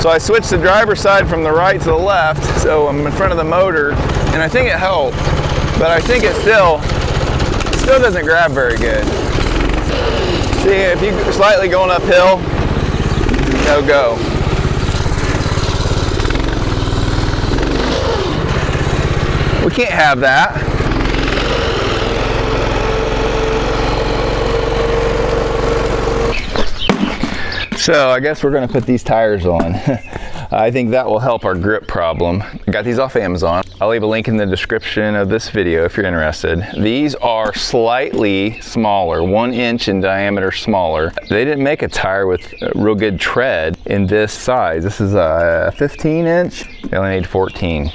So I switched the driver's side from the right to the left, so I'm in front of the motor, and I think it helped, but I think it still doesn't grab very good. See, if you're slightly going uphill, no go. We can't have that. So I guess we're gonna put these tires on. I think that will help our grip problem. I got these off Amazon. I'll leave a link in the description of this video if you're interested. These are slightly smaller, 1 inch in diameter smaller. They didn't make a tire with a real good tread in this size. This is a 15 inch. They only need 14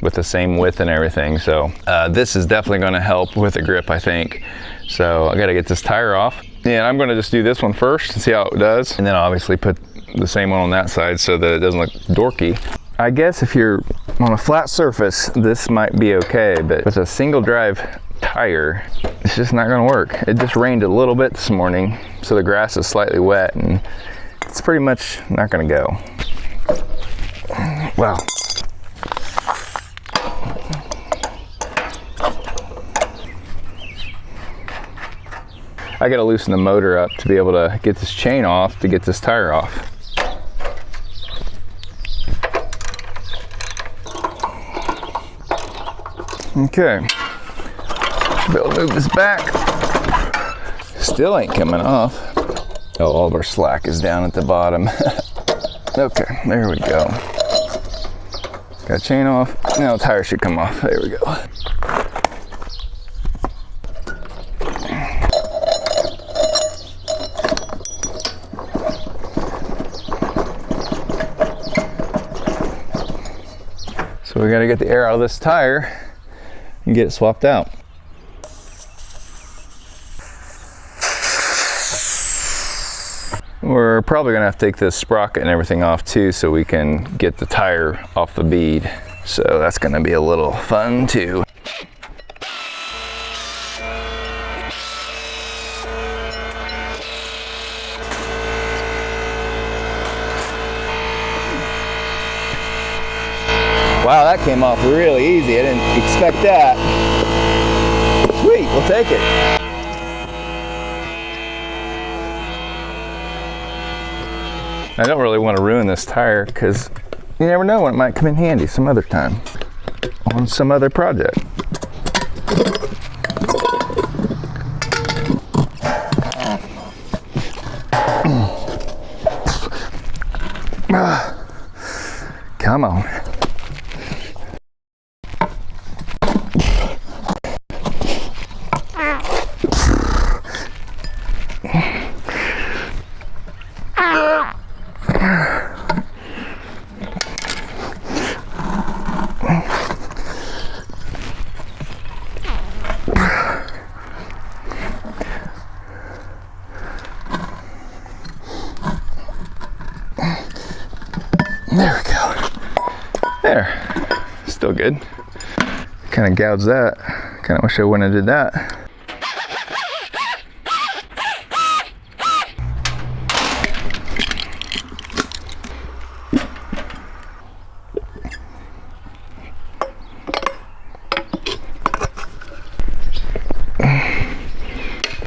with the same width and everything. So this is definitely gonna help with the grip, I think. So I gotta get this tire off. Yeah, I'm gonna just do this one first and see how it does. And then obviously put the same one on that side so that it doesn't look dorky. I guess if you're on a flat surface, this might be okay, but with a single drive tire, it's just not gonna work. It just rained a little bit this morning, so the grass is slightly wet and it's pretty much not gonna go. Wow. I gotta loosen the motor up to be able to get this chain off to get this tire off. Okay, be able to move this back. Still ain't coming off. Oh, all of our slack is down at the bottom. Okay, there we go. Got chain off. Now the tire should come off. There we go. So we gotta get the air out of this tire and get it swapped out. We're probably gonna have to take this sprocket and everything off too so we can get the tire off the bead. So that's gonna be a little fun too. Wow, that came off really easy. I didn't expect that. Sweet, we'll take it. I don't really want to ruin this tire because you never know when it might come in handy some other time on some other project. Come on. There we go. There. Still good. Kind of gouged that. Kind of wish I wouldn't have did that.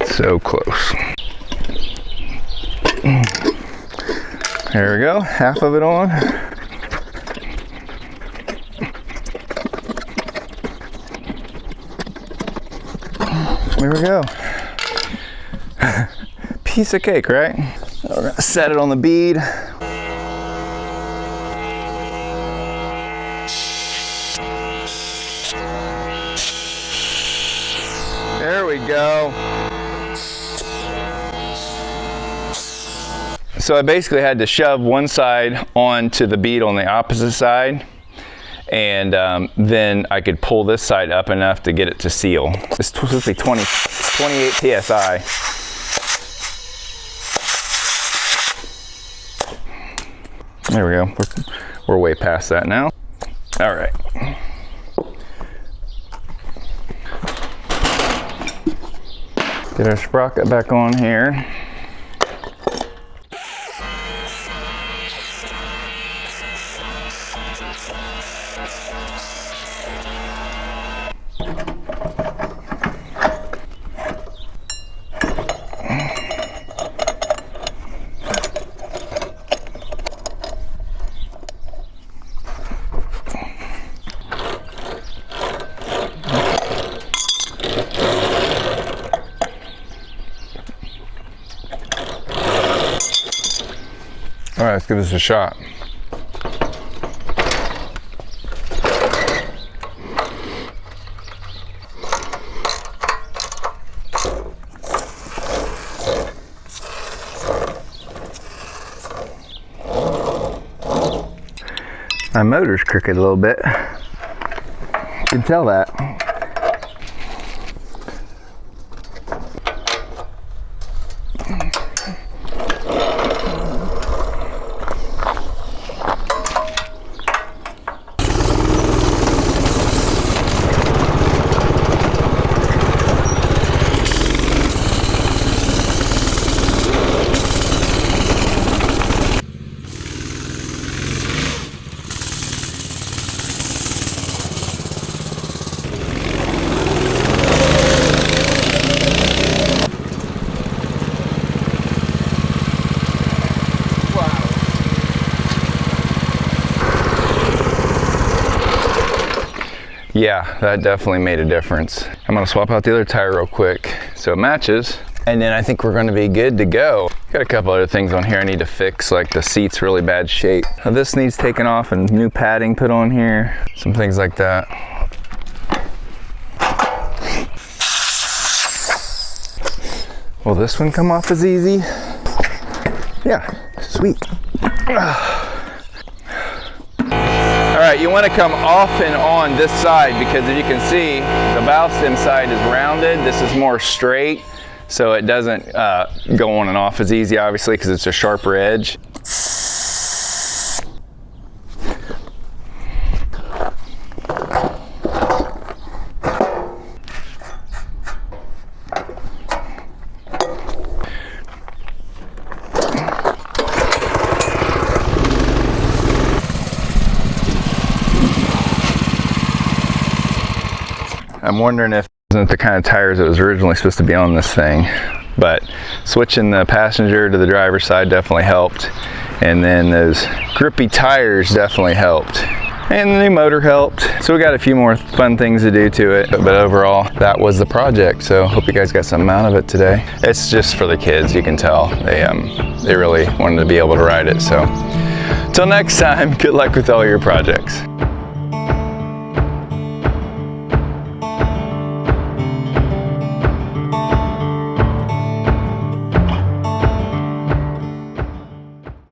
So close. There we go, half of it on. There we go. Piece of cake, right? We're gonna set it on the bead. There we go. So I basically had to shove one side onto the bead on the opposite side, and then I could pull this side up enough to get it to seal. It's supposed to be 28 PSI. There we go. We're way past that now. All right. Get our sprocket back on here. All right, let's give this a shot. My motor's crooked a little bit. You can tell that. Yeah, that definitely made a difference. I'm gonna swap out the other tire real quick so it matches, and then I think we're gonna be good to go. Got a couple other things on here I need to fix, like the seat's really bad shape. Now this needs taken off and new padding put on here, some things like that. Will this one come off as easy? Yeah, sweet. All right, you want to come off and on this side because as you can see, the bow stem side is rounded. This is more straight, so it doesn't go on and off as easy, obviously, because it's a sharper edge. I'm wondering if it wasn't the kind of tires that was originally supposed to be on this thing, but switching the passenger to the driver's side definitely helped, and then those grippy tires definitely helped, and the new motor helped. So we got a few more fun things to do to it, but overall that was the project. So hope you guys got something out of it today. It's just for the kids, you can tell they really wanted to be able to ride it. So till next time, good luck with all your projects.